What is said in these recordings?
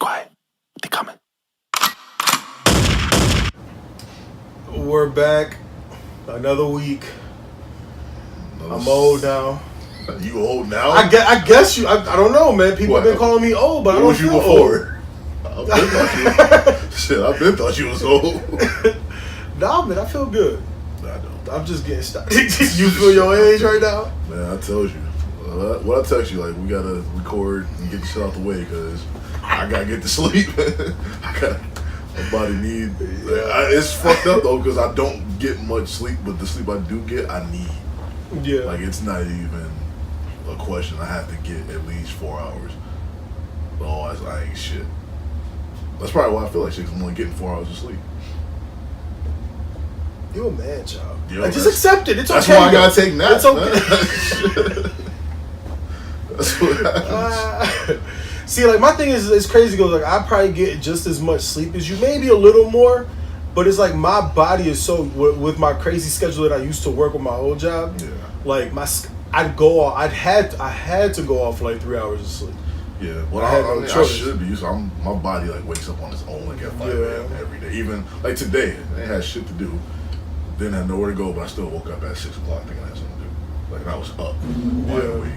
quiet. They coming. We're back. Another week. I'm old now. You old now? I guess you. I don't know, man. People have been calling me old, but I don't feel old. I've been thought you was old. Nah, man, I feel good. I don't. I'm just getting started. You feel your age right now? Man, I told you. What I text you, like, we gotta record and get the shit out the way because I gotta get to sleep. My body need. It's fucked up though because I don't get much sleep, but the sleep I do get, I need. Yeah. Like, it's not even a question. I have to get at least 4 hours. Otherwise, I ain't shit. That's probably why I feel like shit, because I'm only getting 4 hours of sleep. You a man, child. Yo, like, just accept it. It's that's okay. That's why I gotta take naps. It's okay. That's what happens. See, like, my thing is, it's crazy because, like, I probably get just as much sleep as you, maybe a little more, but it's like my body is so, with my crazy schedule that I used to work with my old job, like, I had to go off for like 3 hours of sleep. Yeah, well, I should be. So my body like wakes up on its own like at 5 a.m. every day. Even like today, I had shit to do. Didn't have nowhere to go, but I still woke up at 6 o'clock thinking I had something to do. Like, I was up wide awake.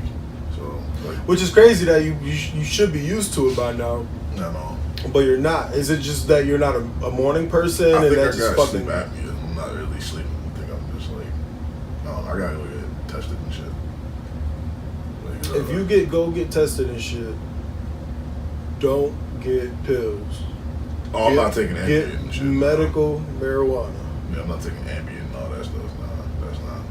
So, like, which is crazy that you should be used to it by now. I know. But you're not. Is it just that you're not a morning person? I think that's I got just sleep apnea. I'm not really sleeping. I think I'm just like, no, I gotta go get tested and shit. Like, if you go get tested and shit, don't get pills. Oh, I'm not taking Ambien and shit. Medical marijuana. Yeah, I'm not taking Ambien and all that stuff. Nah, that's not.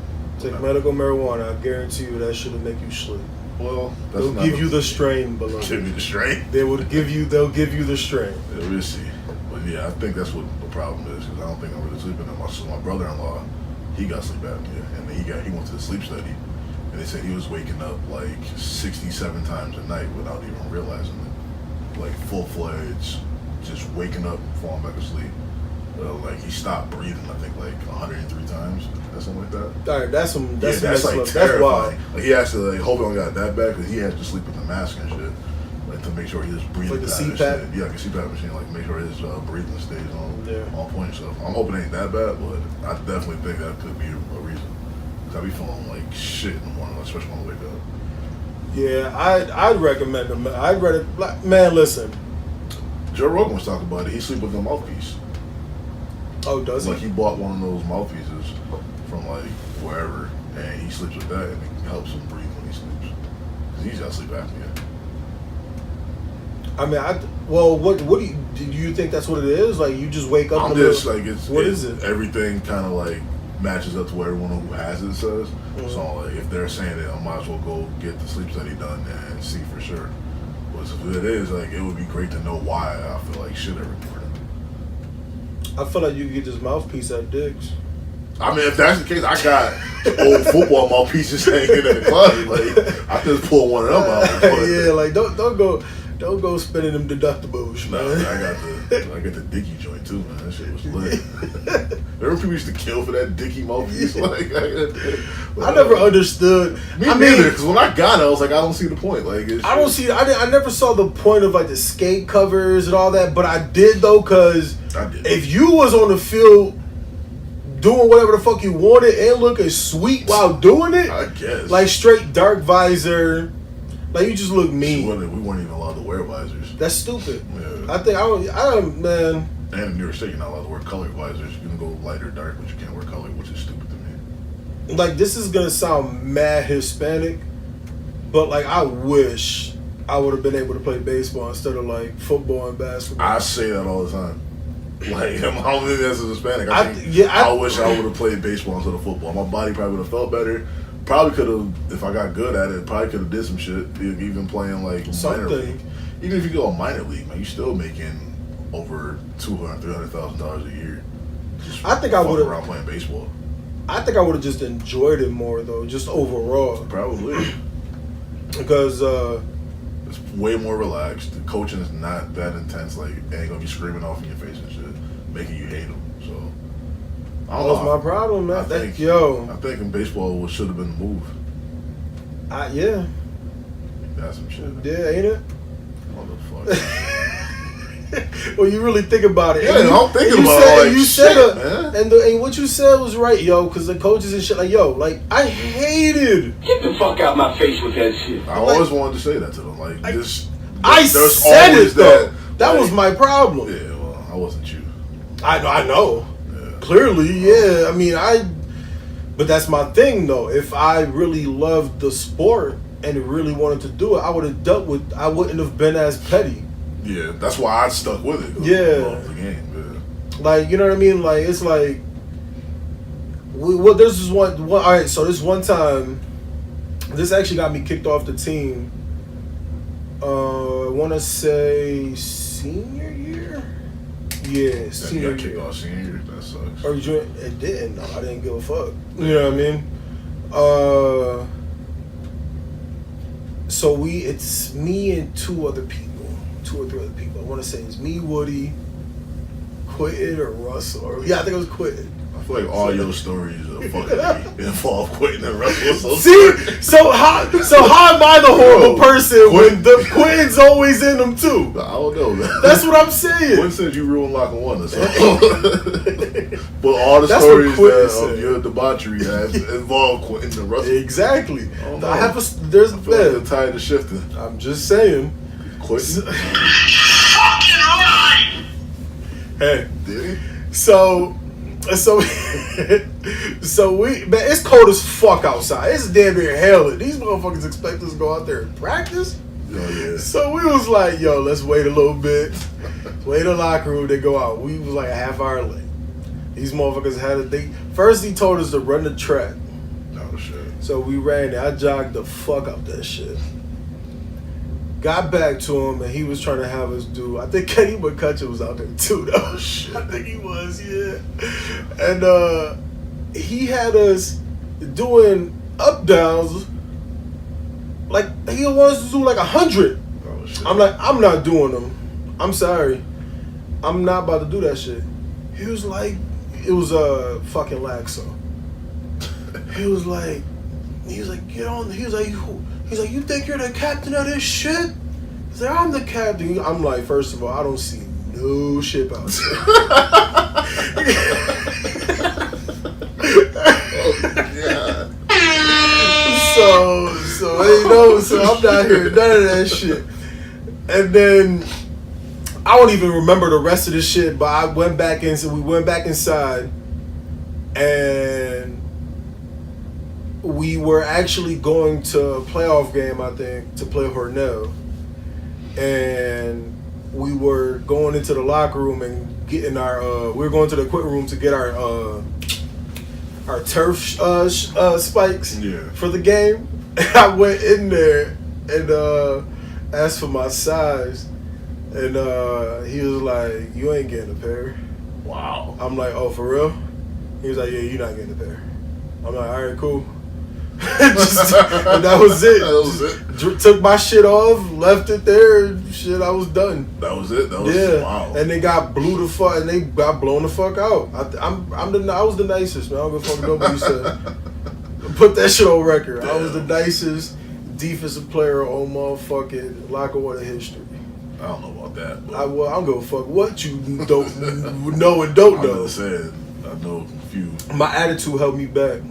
Take medical marijuana. I guarantee you that shit'll make you sleep. Well, they'll give you the strain, beloved. Give me the strain. They'll give you the strain. Yeah, we'll see. But yeah, I think that's what the problem is because I don't think I'm really sleeping. My brother-in-law, he got sleep apnea, and he went to the sleep study, and they said he was waking up like 67 times a night without even realizing it, like full-fledged, just waking up and falling back asleep. Like he stopped breathing, I think like 103 times or something like that. All right, that's like terrifying. That's wild. Like he has to like hope he don't got that bad because he has to sleep with the mask and shit, like to make sure he's breathing. Like the CPAP. CPAP. Yeah, like a CPAP machine, like make sure his breathing stays on point. So I'm hoping it ain't that bad, but I definitely think that could be a reason. Cause I be feeling like shit in the morning, especially when I wake up. Yeah, I'd recommend him. I'd rather, man, listen. Joe Rogan was talking about it. He sleep with a mouthpiece. Oh, does he? Like he bought one of those mouthpieces from like wherever, and he sleeps with that, and it helps him breathe when he sleeps. Cause he's got sleep apnea. I mean, what do you think that's what it is? Like you just wake up. I'm just like what is it? Everything kind of like matches up to what everyone who has it says. Mm-hmm. So like if they're saying it, I might as well go get the sleep study done and see for sure. But if it is, like it would be great to know why I feel like shit every morning. I feel like you could get this mouthpiece at Dick's. I mean, if that's the case, I got old football mouthpieces hanging in the closet. Like I just pull one of them out. Yeah, like don't go spending them deductibles, man. I got the Dickie joint too, man. That shit was lit. Remember people used to kill for that Dickie mouthpiece? Like I never understood. Me neither, because when I got it, I was like, I don't see the point. Like I never saw the point of like the skate covers and all that, but I did though, because if you was on the field doing whatever the fuck you wanted and looking sweet while doing it, I guess like straight dark visor, like you just look mean. We weren't even allowed to wear visors. That's stupid. Yeah. I don't, man. And in New York State, you're not allowed to wear colored visors. You can go light or dark, but you can't wear color, which is stupid to me. Like, this is gonna sound mad Hispanic, but like I wish I would have been able to play baseball instead of like football and basketball. I say that all the time. Like, I don't think that's a Hispanic. I wish I would have played baseball instead of football. My body probably would have felt better. Probably could have, if I got good at it, probably could have did some shit. Even playing like minor league. Even if you go a minor league, man, you're still making over $200,000-$300,000 a year. I think I would have around playing baseball. I think I would have just enjoyed it more though, just overall. Probably. Because it's way more relaxed. The coaching is not that intense. Like, they ain't gonna be screaming off in your face and shit, making you hate them. So I don't know. That's my problem, man. I think in baseball should have been the move. Yeah. That's some shit. Yeah, ain't it? Motherfucker. when you really think about it. Yeah, I'm thinking about it. Like, shit, man. And what you said was right, yo, because the coaches and shit, like, yo, like, I hated. Get the fuck out my face with that shit. I always wanted to say that to them. Like, this. I said it, though. That like, was my problem. Yeah, well, I wasn't you. I know. Yeah. Clearly, yeah. I mean, but that's my thing, though. If I really loved the sport and really wanted to do it, I would have dealt with. I wouldn't have been as petty. Yeah, that's why I stuck with it. Yeah, the game. Yeah. Like, you know what I mean? Like, it's like, there's this one. All right, so this one time, this actually got me kicked off the team. I want to say senior year. Yeah, senior you got kicked year. off senior year. That sucks. Or it didn't. No, I didn't give a fuck. You know what I mean? So it's me and two or three other people. I want to say it's me, Woody, Quentin, or Russell. I think it was Quentin. I feel like all your stories are fucking involve Quentin and Russell. See, so how am I the horrible person when the Quentin's always in them too? I don't know, man. That's what I'm saying. Quentin said you ruined Locker One or something. But all the That's stories of your debauchery have involved Quentin and Russell. Exactly. I There's feel like the tide is shifting. I'm just saying. Quentin. Fucking right. Hey. Did he? So we, man, it's cold as fuck outside. It's damn near hailing. These motherfuckers expect us to go out there and practice. Oh, yeah. So we was like, yo, let's wait a little bit. Wait in the locker room, they go out. We was like a half hour late. These motherfuckers first he told us to run the track. Oh, shit. So we ran it. I jogged the fuck out that shit. Got back to him and he was trying to have us do. I think Kenny McCutcheon was out there too, though. Oh, shit. I think he was, yeah. And he had us doing up downs. Like he wants us to do like 100. Oh, shit. I'm like, I'm not doing them. I'm sorry. I'm not about to do that shit. He was like, it was a fucking Laxo. He was like, get on. He was like, you think you're the captain of this shit? He's like, I'm the captain. I'm like, first of all, I don't see no shit out there. Oh, God. So I'm not hearing none of that shit. And then I don't even remember the rest of the shit, but I went back in, so we went back inside and we were actually going to a playoff game, I think, to play Hornell. And we were going into the locker room and getting we were going to the equipment room to get our turf spikes for the game. And I went in there and asked for my size. And he was like, you ain't getting a pair. Wow. I'm like, oh, for real? He was like, yeah, you're not getting a pair. I'm like, all right, cool. And that was it. That was it. Took my shit off, left it there, and shit, I was done. That was it. That was wow. And they got blown the fuck out. I was the nicest, man. I don't give a fuck what nobody said. Put that shit on record. Damn. I was the nicest defensive player on motherfucking Locker One history. I don't know about that. But I don't give a fuck what you don't know and don't know. I know a few. My attitude held me back.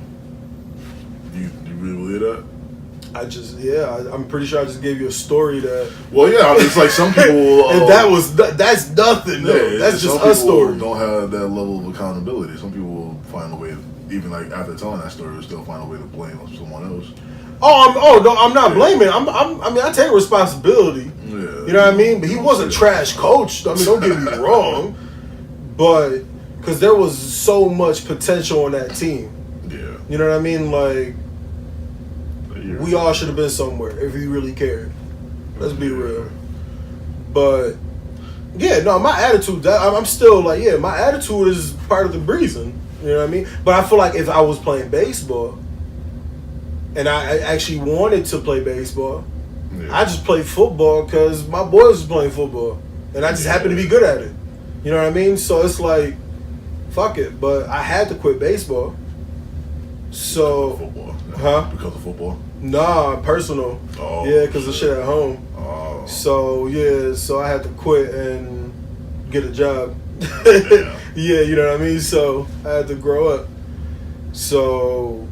You really believe that? I'm pretty sure I just gave you a story that. Well, yeah, I mean, it's like some people. And that's nothing. No, yeah, that's just a story. Don't have that level of accountability. Some people will find a way, even like after telling that story, will still find a way to blame someone else. I'm not blaming. I take responsibility. Yeah, you know what I mean? But he wasn't trash coach. I mean, don't get me wrong. But because there was so much potential on that team. Yeah. You know what I mean? Like, we all should have been somewhere if we really cared. Let's be real. But yeah, no, my attitude. I'm still like, yeah, my attitude is part of the reason. You know what I mean? But I feel like if I was playing baseball, and I actually wanted to play baseball, I just played football because my boys was playing football, and I just happened to be good at it. You know what I mean? So it's like, fuck it. But I had to quit baseball. So, football. Huh? Because of football? Nah, personal. Oh, yeah, because of shit at home. Oh. So yeah, so I had to quit and get a job. Yeah. Yeah, you know what I mean? So I had to grow up. So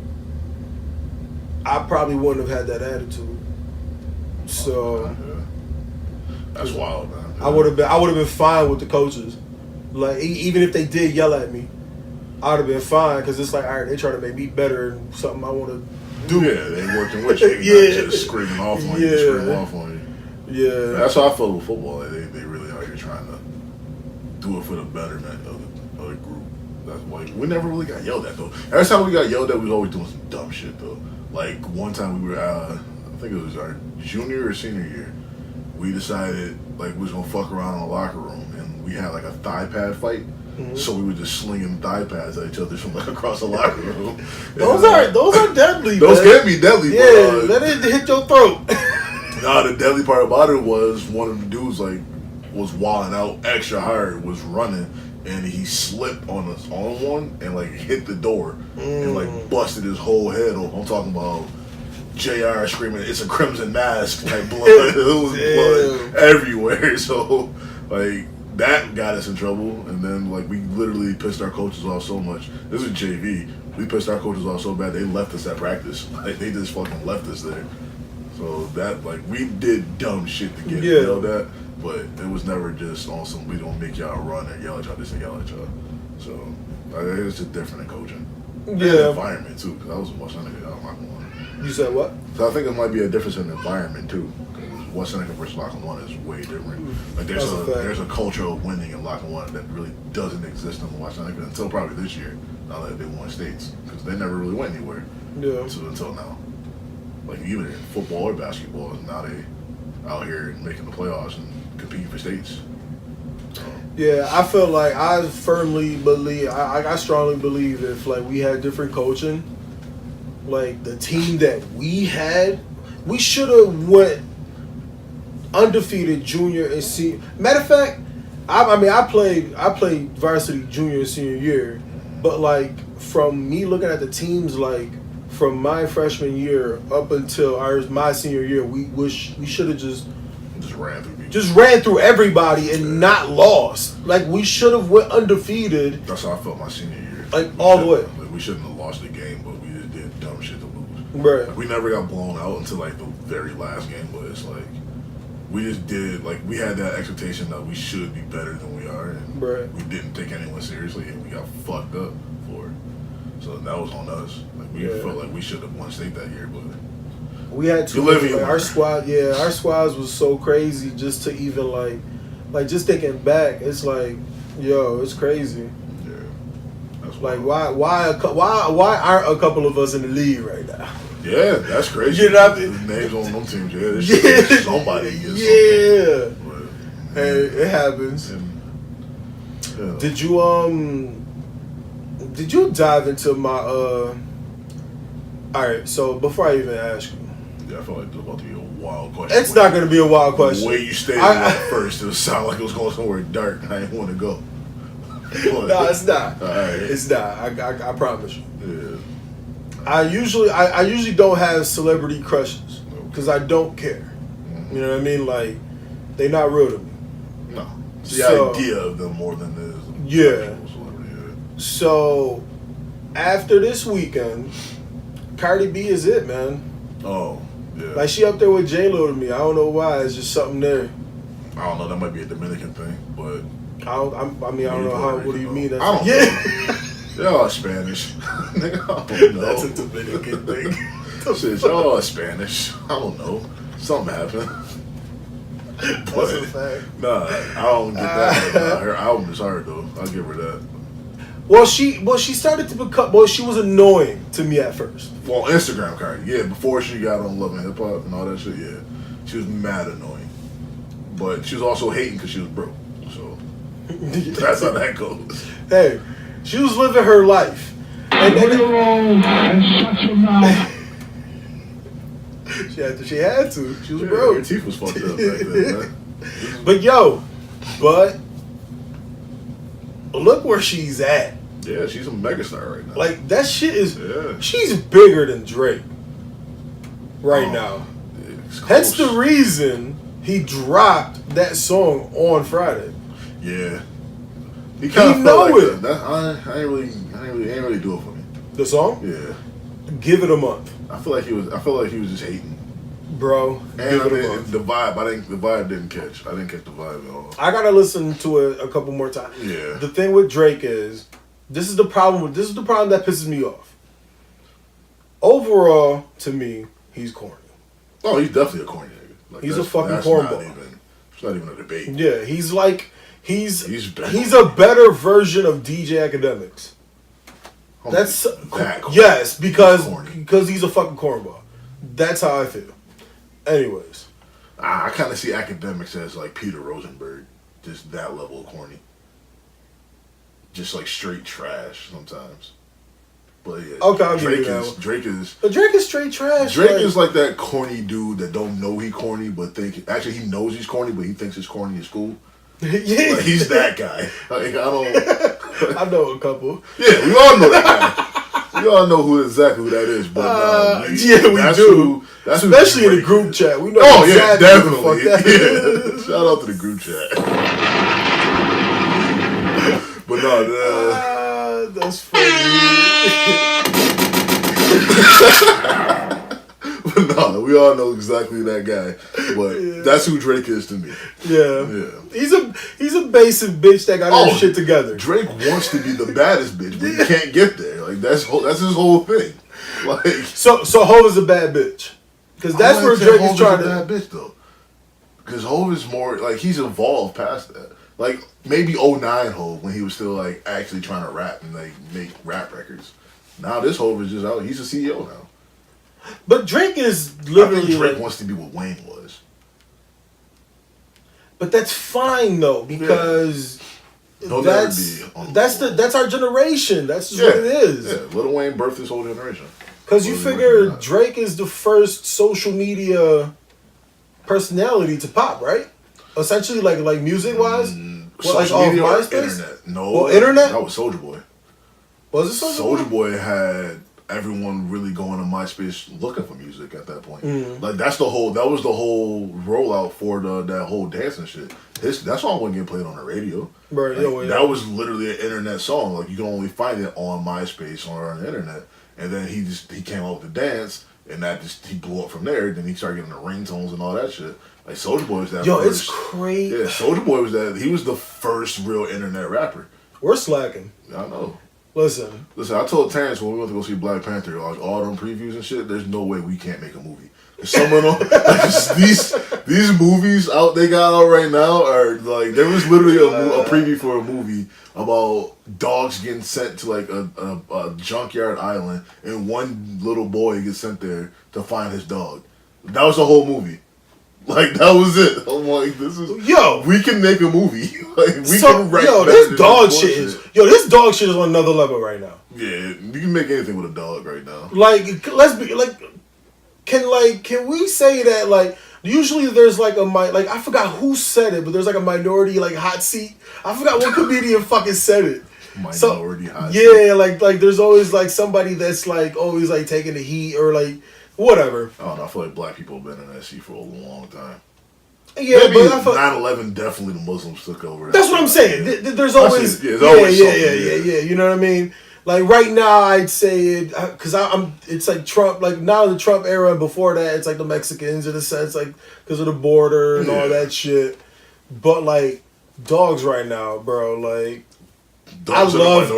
I probably wouldn't have had that attitude. So That's wild, man. I would have been fine with the coaches. Like even if they did yell at me, I would have been fine because it's like, all right, they trying to make me better and something I want to do. Yeah, they working with you. Yeah. Not just screaming off on you, screaming off on you. Yeah. That's how I feel with football. Like they really out here trying to do it for the betterment of the group. That's like we never really got yelled at though. Every time we got yelled at, we was always doing some dumb shit though. Like one time we were, I think it was our junior or senior year. We decided like we was gonna fuck around in the locker room, and we had like a thigh pad fight. Mm-hmm. So we were just slinging thigh pads at each other from like across the locker room. Those are deadly. Those can be deadly. Yeah, let it hit your throat. Nah, the deadly part about it was one of the dudes like was wilding out extra hard, was running, and he slipped on one and like hit the door and like busted his whole head off. I'm talking about JR screaming, "It's a crimson mask!" Like blood, it was blood everywhere. So like that got us in trouble, and then like we literally pissed our coaches off so much. This was JV. We pissed our coaches off so bad they left us at practice. Like they just fucking left us there. So that like we did dumb shit to get yelled at, but it was never just on some we don't make y'all run and yell at y'all just to yell at y'all. So it's just different in coaching. Yeah, environment too. Because I was in West Seneca. I'm not going. You said what? So I think it might be a difference in environment too. Because West Seneca versus Lackawanna is way different. Like there's a culture of winning in Lackawanna that really doesn't exist in West Seneca until probably this year. Now that they won states, because they never really went anywhere. Yeah. Until now. Like even in football or basketball, now they out here making the playoffs and competing for states. Yeah, I feel like I firmly believe, I strongly believe if like we had different coaching, like the team that we had, we should have went undefeated junior and senior. Matter of fact, I played varsity junior and senior year, but like from me looking at the teams, like from my freshman year up until my senior year, we should have just ran through everybody and not lost. Like we should have went undefeated. That's how I felt my senior year. Like all the way. Like, we shouldn't have lost the game, but we just did dumb shit to lose. Right. Like, we never got blown out until like the very last game, but it's like we just did like we had that expectation that we should be better than we are, and we didn't take anyone seriously, and we got fucked up for it. So that was on us. Like we felt like we should have won state that year, but we had to. Like, our squads was so crazy just to even like just thinking back, it's like, yo, it's crazy. Yeah, that's like why aren't a couple of us in the league right now? Yeah, that's crazy. You know what I mean? The names on them teams, yeah, somebody gets something. But, hey, it happens. And, yeah. Did you dive into my all right, so before I even ask you, yeah, I felt like it was about to be a wild question. It's not going to be a wild question. The way you stated it first, it sounded like it was going somewhere dark. I didn't want to go. No, it's not. All right. It's not. I promise you. Yeah. I usually don't have celebrity crushes because I don't care. Mm-hmm. You know what I mean? Like they're not real to me. No, it's the idea of them more than the celebrity. Yeah. So after this weekend, Cardi B is it, man. Oh, yeah. Like she up there with J-Lo to me. I don't know why. It's just something there. I don't know. That might be a Dominican thing, but I don't know how. What do you mean? That's I don't know. Y'all are Spanish. Nigga, I don't know. That's a Dominican thing. Shit, y'all are Spanish. I don't know. Something happened. That's a fact. Nah, I don't get that. Her album is hard though. I'll give her that. Well, she started to become. Well, she was annoying to me at first. Well, Instagram Cardi, yeah. Before she got on Love and Hip Hop and all that shit, yeah, she was mad annoying. But she was also hating because she was broke. So that's how that goes. Hey, she was living her life. And shut your mouth. She had to. She was broke. Her teeth was fucked up back then, man. But look where she's at. Yeah, she's a megastar right now. Like that shit is. Yeah. She's bigger than Drake right now. Yeah, that's the reason he dropped that song on Friday. Yeah. He kind of know felt like it. that. I ain't really do it for me. The song? Yeah. Give it a month. I feel like he was just hating. Bro, And the vibe, the vibe didn't catch. I didn't catch the vibe at all. I gotta listen to it a couple more times. Yeah. The thing with Drake is, this is the problem that pisses me off. Overall, to me, he's corny. Oh, he's definitely a corny nigga. Like, he's a fucking cornball. It's not even a debate. Yeah, he's He's a better version of DJ Academics. That's that corny. Yes, because he's a fucking cornball. That's how I feel. Anyways, I kind of see Academics as like Peter Rosenberg, just that level of corny. Just like straight trash sometimes. But yeah, okay, I'll give you that one. Drake is. But Drake is straight trash. Drake is like that corny dude that don't know he corny, but actually he knows he's corny, but he thinks his corny is cool. Yeah, like, he's that guy. Like I don't. I know a couple. Yeah, we all know that guy. We all know exactly who that is. But we do. Especially in the group chat. We know exactly definitely. Who the fuck that is. Shout out to the group chat. But no, that's funny. But no, we all know exactly that guy. But that's who Drake is to me. Yeah. He's a basic bitch that got his shit together. Drake wants to be the baddest bitch, but he can't get there. Like that's his whole thing. Like so Hov is a bad bitch. Because that's where Drake is trying to. Bad bitch though. Because Hov is more like he's evolved past that. Like maybe 09 Hov when he was still like actually trying to rap and like make rap records. Now this Hov is just out. He's a CEO now. But Drake is literally. I think Drake wants to be what Wayne was. But that's fine though because that's our generation. That's just what it is. Yeah, Lil Wayne birthed this whole generation. Because you figure Drake is the first social media personality to pop, right? Essentially, like music wise, social media or internet? No, well, internet. That was Soulja Boy. Was it Soulja Boy had everyone really going to MySpace looking for music at that point. Mm-hmm. Like that was the whole rollout for that whole dancing shit. That song wasn't getting played on the radio. Right. Like, that was literally an internet song. Like you can only find it on MySpace or on the internet. And then he came out with the dance, and he blew up from there. Then he started getting the ringtones and all that shit. Like Soulja Boy was that. Yo, it's crazy. Yeah, Soulja Boy was that. He was the first real internet rapper. We're slacking. I know. Listen. I told Terrence when we went to go see Black Panther, like all them previews and shit. There's no way we can't make a movie. Some of them, these movies they got out right now are like there was literally a preview for a movie about dogs getting sent to like a junkyard island, and one little boy gets sent there to find his dog. That was the whole movie. Like that was it. I'm like, we can make a movie. Like we can write. This dog shit is on another level right now. Yeah, you can make anything with a dog right now. Like let's be like. Can we say that like usually there's like I forgot who said it, but there's like a minority like hot seat. I forgot what comedian fucking said it. Minority hot seat. Yeah, like there's always like somebody that's like always like taking the heat or like whatever. I don't know. I feel like black people have been in that seat for a long time. Yeah, maybe but I 9/11 definitely the Muslims took over. That's what I'm saying. There's always yeah. You know what I mean? Like right now, I'd say it because it's like Trump. Like now, the Trump era, and before that, it's like the Mexicans in a sense, like because of the border and all that shit. But like dogs right now, bro. Like I love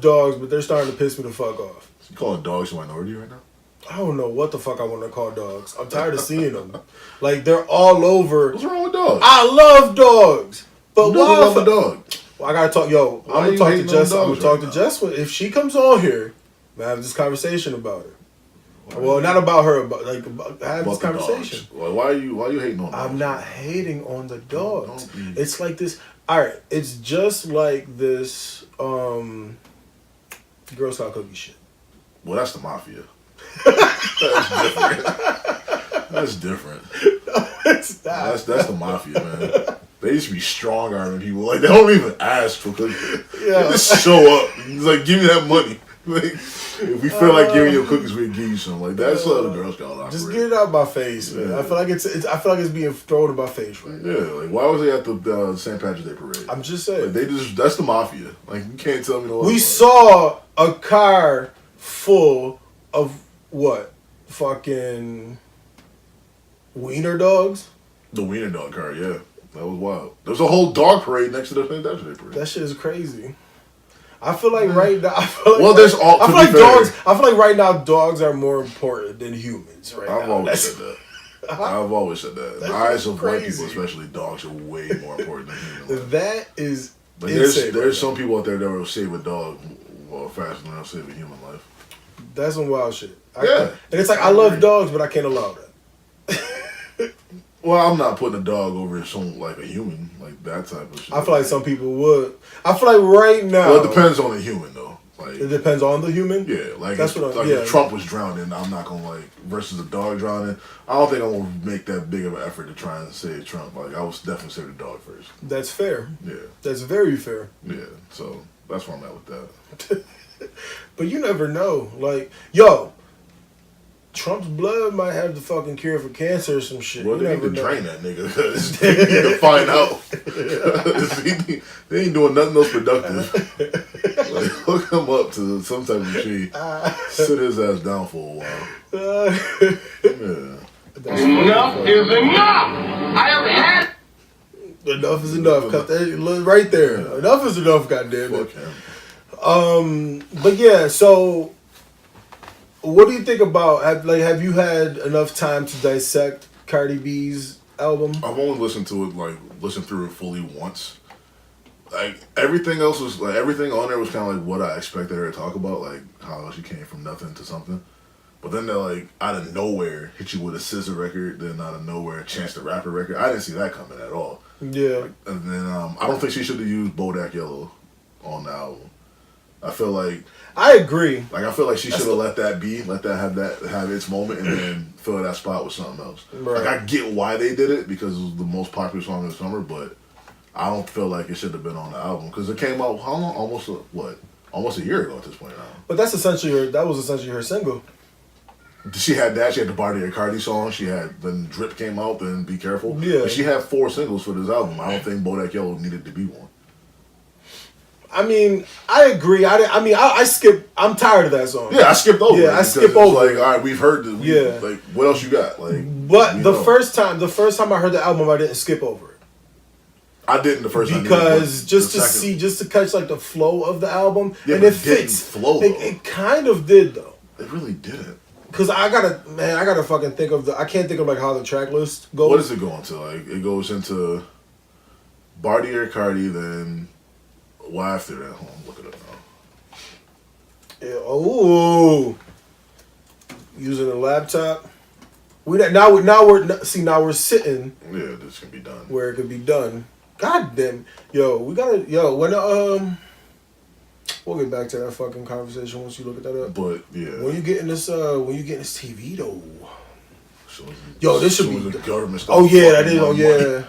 dogs, but they're starting to piss me the fuck off. You calling dogs a minority right now? I don't know what the fuck I want to call dogs. I'm tired of seeing them. Like they're all over. What's wrong with dogs? I love dogs, but why love a dog? Well, I gotta talk. I'm gonna talk to Jess. I'm gonna talk to Jess if she comes on here. I have this conversation about her. Well, not about her, but have this conversation. Well, why are you hating on dogs? I'm not hating on the dogs. It's like this. All right, it's just like this. Girl Scout cookie shit. Well, that's the mafia. That's different. It's not. That's the mafia, man. They used to be strong-arming people. Like, they don't even ask for cookies. Yeah. They just show up. It's like, give me that money. Like, if we feel like giving you cookies, we give you some. Like that's how the Girl Scout operate. Just get it out my face, man. I feel like it's being thrown in my face right now. Yeah, like why was they at the St. Patrick's Day parade? I'm just saying. Like, that's the mafia. Like you can't tell me no. We saw a car full of what? Fucking wiener dogs. The wiener dog car, yeah, that was wild. There's a whole dog parade next to the St. Patrick's Day parade. That shit is crazy. I feel like right now. I feel like there's all. I feel like dogs. I feel like right now dogs are more important than humans. Right I've now. always said that. I've always said that. In the eyes of white people, crazy. especially, dogs are way more important than humans. That is. But insane there's right some people out there that will save a dog faster than they'll save a human life. That's some wild shit. Yeah. And it's like I love dogs, but I can't allow that. Well, I'm not putting a dog over some like a human, like that type of shit. I feel like some people would. I feel like right now. Well, it depends on the human though. Like it depends on the human. Yeah, like that's if Trump was drowning, I'm not gonna like versus a dog drowning. I don't think I'm gonna make that big of an effort to try and save Trump. Like I would definitely save the dog first. That's fair. Yeah, that's very fair. Yeah, so that's where I'm at with that. But you never know. Like, yo, Trump's blood might have the fucking cure for cancer or some shit. Well, you they need to know. drain that nigga because they need to find out. They ain't doing nothing else productive. Like, hook him up to some type of machine. Sit his ass down for a while. Yeah. Enough is enough! I have had... Enough is enough. Cut that right there. Yeah. Enough is enough, goddamn it. Fuck him. But yeah, so what do you think about? Have you had enough time to dissect Cardi B's album? I've only listened to it listened through it fully once. Like everything else was like everything on there was kind of like what I expected her to talk about, like how she came from nothing to something. But then they're like out of nowhere hit you with a SZA record, then out of nowhere Chance the Rapper record. I didn't see that coming at all. Yeah. And then I don't think she should have used Bodak Yellow on the album. I feel like I agree. Like I feel like she should have let that be, let that have its moment, and then fill that spot with something else. Right. Like I get why they did it because it was the most popular song of the summer, but I don't feel like it should have been on the album because it came out how long? Almost a year ago at this point now. But that was essentially her single. She had that. She had the Barty Cardi song. She had then Drip came out. Then Be Careful. Yeah. But she had 4 singles for this album. I don't think Bodak Yellow needed to be one. I mean, I agree. I skip. I'm tired of that song. Yeah, I skipped over. Yeah, I skip over. Like, all right, we've heard this. Yeah. Like, what else you got? Like, but the first time I heard the album, I didn't skip over it. I didn't the first time because just to catch like the flow of the album, yeah, and it fits. Flow. It kind of did though. It really didn't. Cause I gotta fucking think of I can't think of like how the track list goes. What is it going to? Like it goes into Barty or Cardi, then why after that? Hold on, look it up now. Yeah, oh, using a laptop. Now we're sitting. Yeah, this can be done. Where it could be done. God damn, when we'll get back to that fucking conversation once you look at that up. But yeah, when you getting this TV though. This should be the government. Oh yeah, that is. Oh yeah.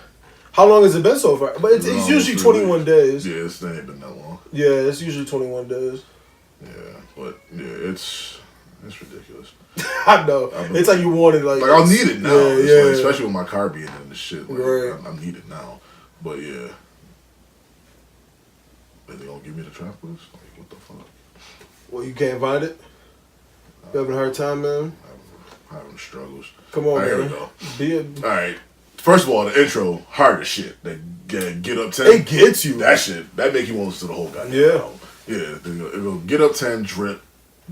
How long has it been so far? But it's usually 21 days. Yeah, it ain't been that long. Yeah, it's usually 21 days. Yeah, but yeah, it's ridiculous. I know. It's like you wanted like I'll need it now. Yeah. Like, especially with my car being in the shit. Like, right. I need it now. But yeah. Are they gonna give me the trap list? Like, what the fuck? Well, you can't find it? You having a hard time, man? I'm having struggles. Come on, man. Here we go. Alright. First of all, the intro, hard as shit. They get up 10. It gets you. That shit, that make you want to listen to the whole goddamn album. Yeah. It go get up 10, Drip,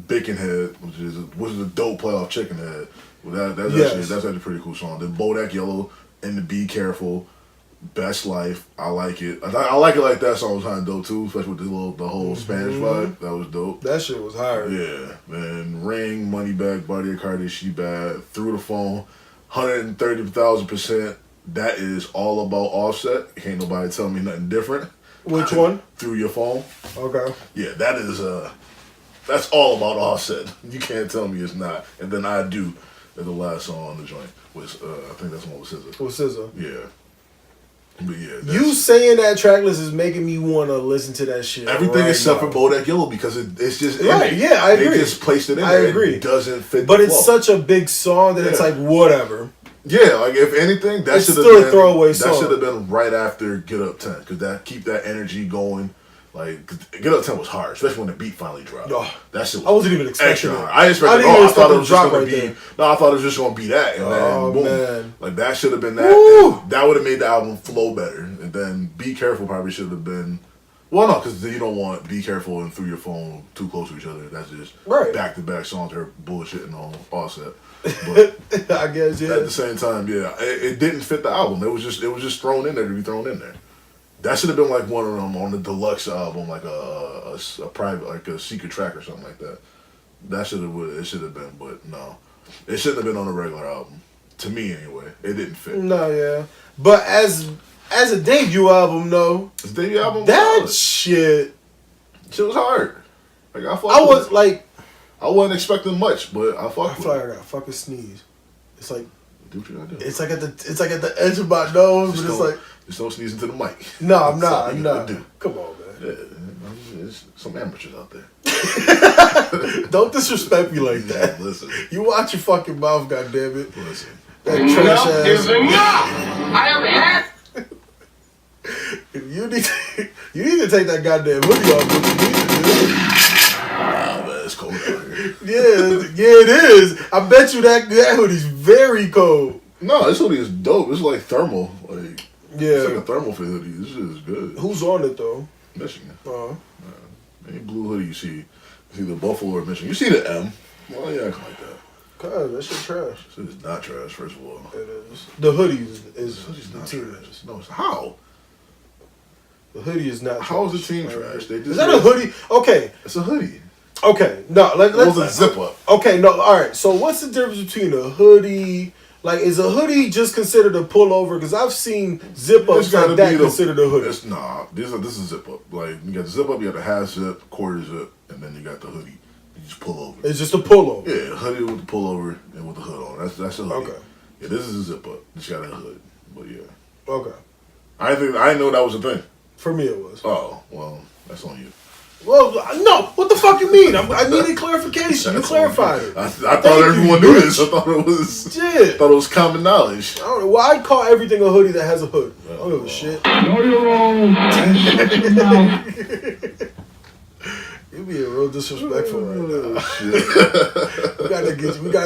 Bacon Head, which is a dope playoff chicken head. Well, that's actually a pretty cool song. Then Bodak Yellow and the Be Careful. Best Life, I like it. I like it like that song was kind of dope too, especially with the whole Spanish vibe. That was dope. That shit was hard. Yeah, man. Ring, Money Back, Barty Cardi, She Bad, Through the Phone, 130,000%. That is all about Offset. Can't nobody tell me nothing different. Which one? Through Your Phone. Okay. Yeah, that is that's all about Offset. You can't tell me it's not. And then I Do, is the last song on the joint. Was I think that's one with SZA. With SZA. Yeah. But yeah, you saying that track list is making me want to listen to that shit. Everything right except now. for Bodak Yellow because it's just right. Yeah, I agree. They just placed it in I there. agree. It doesn't fit. But the it's flow. such a big song that it's like whatever. Yeah, like if anything, that should have still been a throwaway song. That should have been right after Get Up 10 because that keep that energy going. Like Get Up 10 was hard, especially when the beat finally dropped. Oh, that shit was I wasn't even expecting extra it. hard. I expected. I thought it was just gonna be. No, I thought it was just gonna be that, and then boom. Man. Like that should have been that. That would have made the album flow better. And then Be Careful probably should have been. Well, no, because you don't want Be Careful and Through Your Phone too close to each other. That's just back to back songs. They're bullshitting on Offset. But I guess at the same time, yeah, it didn't fit the album. It was just thrown in there to be thrown in there. That should have been like one of them on the deluxe album, like a private, like a secret track or something like that. That should have been, but no, it shouldn't have been on a regular album. To me, anyway, it didn't fit. No, yeah, but as a debut album, though, his debut album, that shit was hard. Like I wasn't expecting much, but I feel like I got fucking sneeze. It's like. Do what you gotta do. It's like at the edge of my nose, but it's like just don't sneeze into the mic. No, I'm not. Come on, man. Yeah, there's some amateurs out there. Don't disrespect me like that. Listen, you watch your fucking mouth, goddammit. Listen, that trash ass. Is enough. I have had. You need to take that goddamn hoodie off. Man, it's cold out here. Yeah, it is. I bet you that hoodie's very cold. No, this hoodie is dope. It's like thermal. Like yeah, it's like a thermal fit hoodie. This shit is good. Who's on it though? Michigan. Any blue hoodie you see the Buffalo or Michigan. You see the M. Why you acting like that? Cause that shit trash. Shit is not trash. First of all, it is. The hoodie is not trash. No, it's how. The hoodie is not. How is the team trash? Is that a hoodie? Okay, it's a hoodie. Okay, no, let's. It was a zip up. Okay, no, all right. So what's the difference between a hoodie? Like, is a hoodie just considered a pullover? Because I've seen zip ups like that considered a hoodie. This is zip up. Like you got the zip up, you got the half zip, quarter zip, and then you got the hoodie. You just pull over. It's just a pullover. Yeah, hoodie with the pullover and with the hood on. That's a hoodie. Okay. Yeah, this is a zip up. It's got a hood, but yeah. Okay. I didn't know that was a thing. For me, it was. Oh well, that's on you. Well, no. What the fuck you mean? I needed clarification. You clarified it. I thought everyone knew this. I thought it was. Yeah. Thought it was common knowledge. I don't know. Well, I call everything a hoodie that has a hood. I don't give a shit. No, you're wrong. You being real disrespectful right now. Shit. we gotta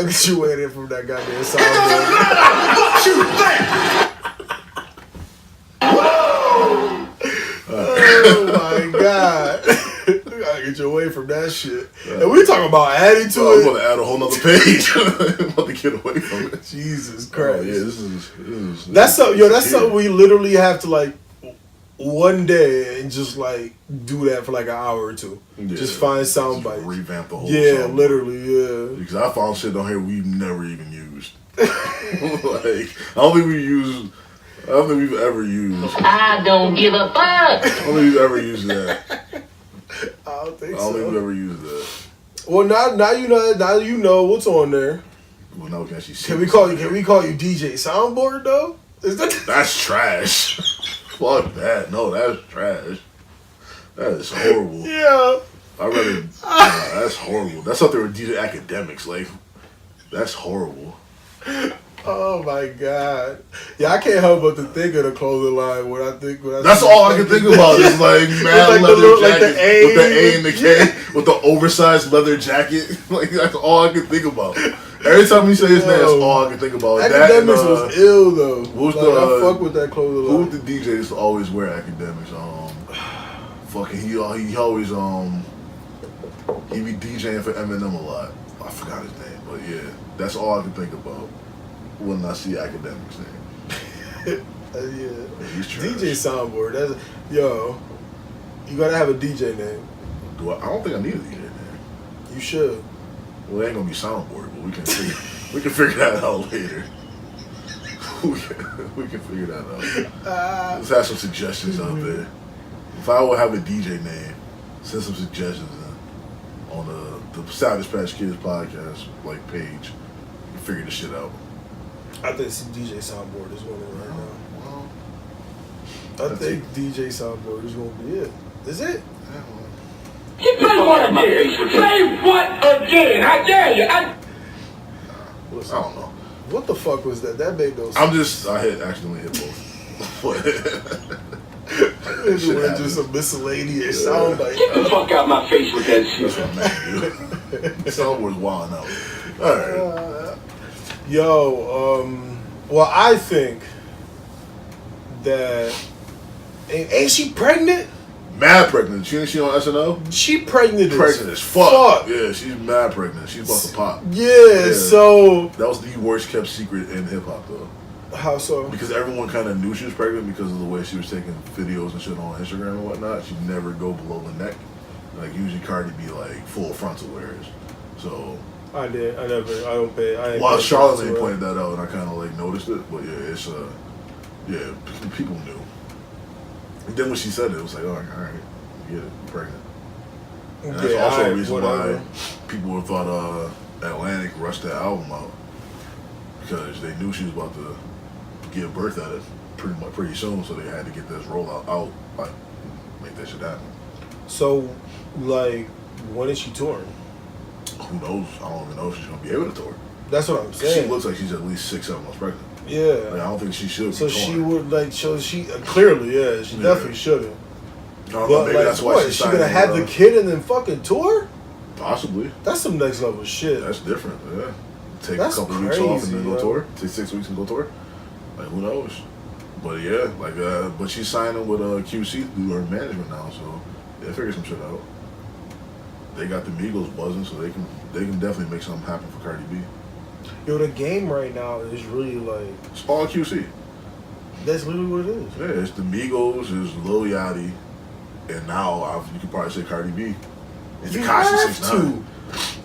get you away there from that goddamn soundboard. Oh my god. We gotta get you away from that shit. And we talking about adding to it. I'm gonna add a whole nother page. I'm about to get away from it. Jesus Christ. Yeah, this is that's something we literally have to like one day and just like do that for like an hour or two. Yeah, just find sound bites. Revamp the whole song. Literally, yeah. Because I found shit on here we've never even used. Like I don't think we've ever used. I don't give a fuck. I don't think we've ever used that. I don't think we've ever used that. Well, now you know. Now you know what's on there. Well, now we can actually see. Can we call you DJ Soundboard though? That's trash. Fuck that. No, that's trash. That is horrible. Yeah. That's horrible. That's up there with DJ Academics. Like, that's horrible. Oh my god. Yeah, I can't help but to think of the clothing line when I that's all I can think about is like mad leather jacket with the A and the K with the oversized leather jacket. Like that's all I can think about. Every time you say his name, that's all I can think about. Academics was ill though. Who's like, I fuck with that clothing line. Who the DJ used to always wear Academics? Fucking he always he be DJing for Eminem a lot. I forgot his name, but yeah, that's all I can think about when I see Academics name. Yeah, he's trash. DJ Soundboard. You gotta have a DJ name. I don't think I need a DJ name. You should. Well, it ain't gonna be Soundboard, but we can figure that out later. we can figure that out. Let's have some suggestions out there. If I would have a DJ name, send some suggestions on the Savage Patch Kids podcast page. We figure this shit out. I think DJ Soundboard is one of them right now. Well, I think DJ Soundboard is gonna be it. Is it? Say what again? Say what again? I dare you. Listen, I don't know. what the fuck was that? That made no sense. I accidentally hit both. It's just a miscellaneous sound bite. Get the fuck out my face with that shit. That's what I'm mad, dude. Soundboard's wilding out. Alright. Well, I think that ain't she pregnant? Mad pregnant. She on SNL? She pregnant As fuck. Yeah, she's mad pregnant. She's about to pop. Yeah, so that was the worst kept secret in hip hop though. How so? Because everyone kind of knew she was pregnant because of the way she was taking videos and shit on Instagram and whatnot. She'd never go below the neck. Like usually Cardi B like full frontal wears. So I don't pay. Well, Charlamagne pointed that out and I kind of like noticed it. But yeah, it's people knew. And then when she said it, it was like, all right, you get it, you're pregnant. And that's also a reason why people thought Atlantic rushed that album out. Because they knew she was about to give birth at it pretty soon, so they had to get this rollout out, like make that shit happen. So, like, when is she touring? Who knows? I don't even know if she's gonna be able to tour. That's what I'm saying. She looks like she's at least 6-7 months pregnant. Yeah. Like, I don't think she should. So be touring. she would she clearly, yeah, she definitely shouldn't. I don't know, But maybe like, that's why what? Is she gonna have the kid and then fucking tour? Possibly. That's some next level shit. That's different. Yeah. Take That's a couple crazy, weeks off and then go yo. tour. Take 6 weeks and go tour. Like who knows? But yeah, like but she's signing with QC to do her management now, so they'll figure some shit out. They got the Migos buzzing, so they can definitely make something happen for Cardi B. Yo, the game right now is really like It's all QC. that's literally what it is. Yeah, it's the Migos, it's Lil Yachty, and now you could probably say Cardi B. It's You Tekashi have 6ix9ine.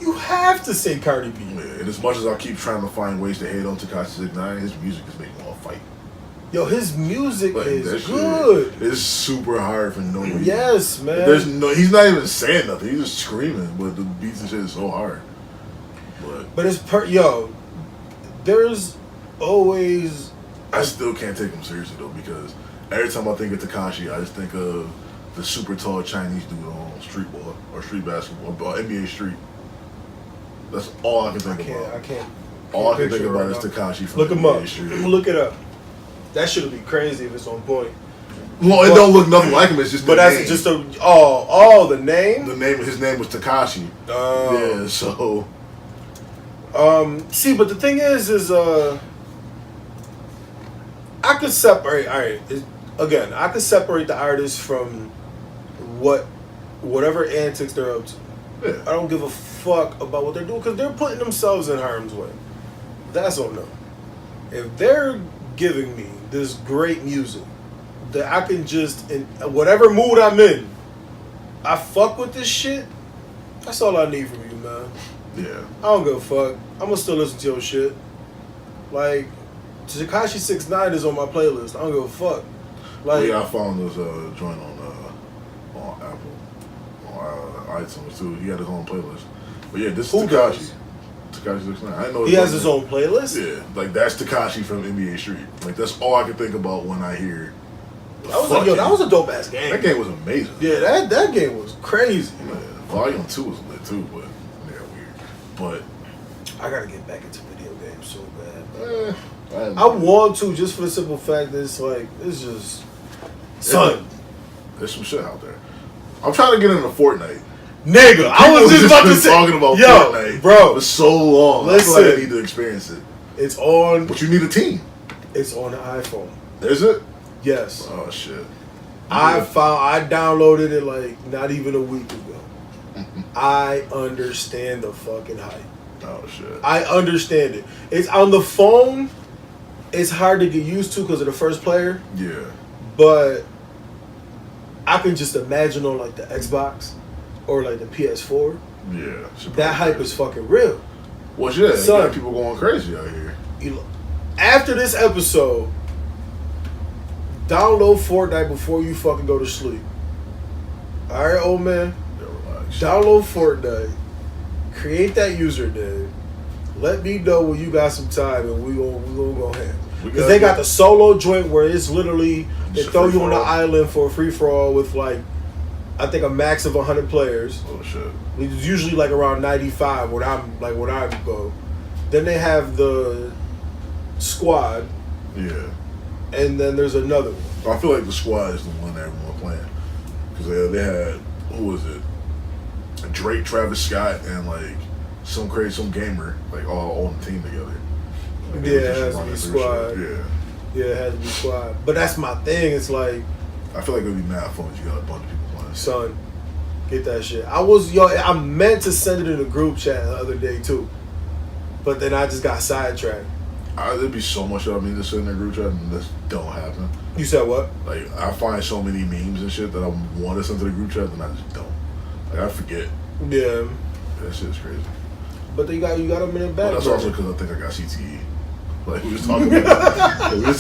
You have to say Cardi B. Yeah, and as much as I keep trying to find ways to hate on Tekashi 6ix9ine, his music is making me want to fight. Yo, his music Like, is that shit good. It's super hard for no reason. Yes, man. He's not even saying nothing. He's just screaming, but the beats and shit is so hard. But it's there's always. I still can't take him seriously though, because every time I think of Tekashi, I just think of the super tall Chinese dude on street ball or street basketball or NBA Street. That's all I can think about. I can't. All I can think about right is Tekashi from Look him NBA up. Street. Look it up. That should be crazy if it's on point. Well, it don't look nothing like him. It's just But the that's name. just the name. His name was Tekashi. Yeah, so. See, but the thing is I could separate. All right, I could separate the artist from whatever antics they're up to. Yeah. I don't give a fuck about what they're doing because they're putting themselves in harm's way. That's on them. If they're giving me this great music that I can just, in whatever mood I'm in, I fuck with this shit, that's all I need from you, man. Yeah. I don't give a fuck. I'm gonna still listen to your shit. Like, Tekashi 6ix9ine is on my playlist. I don't give a fuck. Like, I found this joint on Apple, on iTunes too. He had his own playlist. But yeah, this is Tekashi. Tekashi 6ix9ine. I know he has his own playlist? Yeah, like that's Tekashi from NBA Street. Like that's all I can think about when I hear. That was a dope ass game. That game was amazing. Yeah, that game was crazy. Yeah, Volume 2 was lit too, but yeah, weird. But I gotta get back into video games so bad. I want to, just for the simple fact that it's just son. There's some shit out there. I'm trying to get into Fortnite. Nigga, I was just about to say, talking about Fortnite, bro, for so long. Listen, I feel like I need to experience it. It's on. But you need a team. It's on the iPhone. Is it? Yes. Oh shit. I downloaded it like not even a week ago. I understand the fucking hype. Oh shit. I understand it. It's on the phone. It's hard to get used to because of the first player. Yeah. But I can just imagine on like the Xbox or like the PS4. Yeah. That hype is fucking real. Well, yeah, Son, you got people going crazy out here. After this episode, download Fortnite before you fucking go to sleep. Alright, old man? Yeah, relax. Download Fortnite. Create that username. Let me know when you got some time and we gonna go ahead. Because they got the solo joint where it's literally they throw you on the island for a free for all with like I think a max of 100 players. Oh shit! It's usually like around 95 when I go. Then they have the squad. Yeah. And then there's another one. I feel like the squad is the one that everyone playing because they had who was it? Drake, Travis Scott, and like some gamer like all on the team together. Like, yeah, it has to be squad. Shit. Yeah, it has to be squad. But that's my thing. It's like I feel like it'd be mad fun if you got a bunch of people playing. Son, get that shit. I meant to send it in a group chat the other day too, but then I just got sidetracked. There'd be so much I mean to send in a group chat and this don't happen. You said what? Like I find so many memes and shit that I want to send to the group chat and I just don't. Like I forget. Yeah. That shit's crazy. But you got them in the back. But that's also because I think I got CTE. Like we was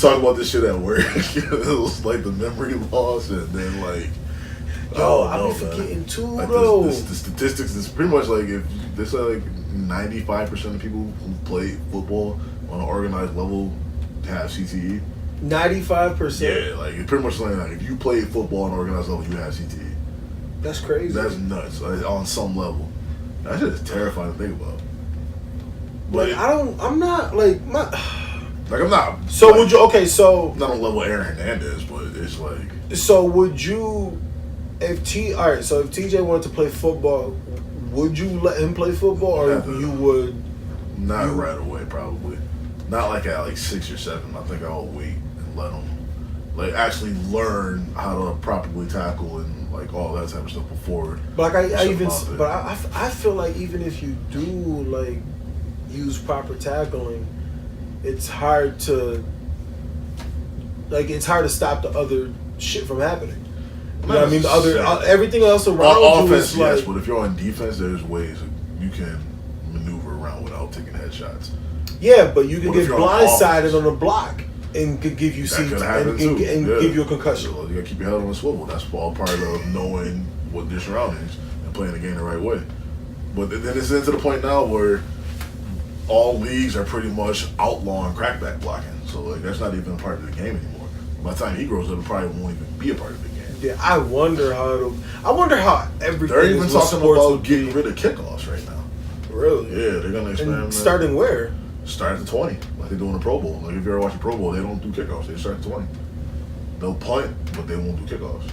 talking about this shit at work. It was like the memory loss and then like I've been forgetting too like though. The statistics is pretty much like if there's like 95% of people who play football on an organized level have CTE. 95%. Yeah, like it's pretty much like if you play football on an organized level, you have CTE. That's crazy. That's nuts. Like, on some level, that shit is terrifying to think about. Like I'm not. So like, would you? Okay, so not on level Aaron Hernandez, but it's like. So would you? If TJ wanted to play football, would you let him play football, or you would? Not right away, probably. Not like at like 6 or 7. I think I'll wait and let him like actually learn how to properly tackle and like all that type of stuff before. But like I feel like even if you do like use proper tackling, it's hard to stop the other shit from happening. You know what I mean? The other everything else around you offense, is like, yes, but if you're on defense, there's ways you can maneuver around without taking headshots. Yeah, but you can get blindsided on a block and could give you give you a concussion. You gotta keep your head on a swivel. That's all part of knowing what your surroundings and playing the game the right way. But then it's into the point now where all leagues are pretty much outlawing crackback blocking. So like that's not even a part of the game anymore. By the time he grows up, it probably won't even be a part of the game. Yeah, I wonder how everything. They're even talking about getting rid of kickoffs right now. Really? Yeah, they're gonna experiment. Starting where? Start at the 20, like they do in the Pro Bowl. Like if you ever watch the Pro Bowl, they don't do kickoffs. They start at 20. They'll punt, but they won't do kickoffs.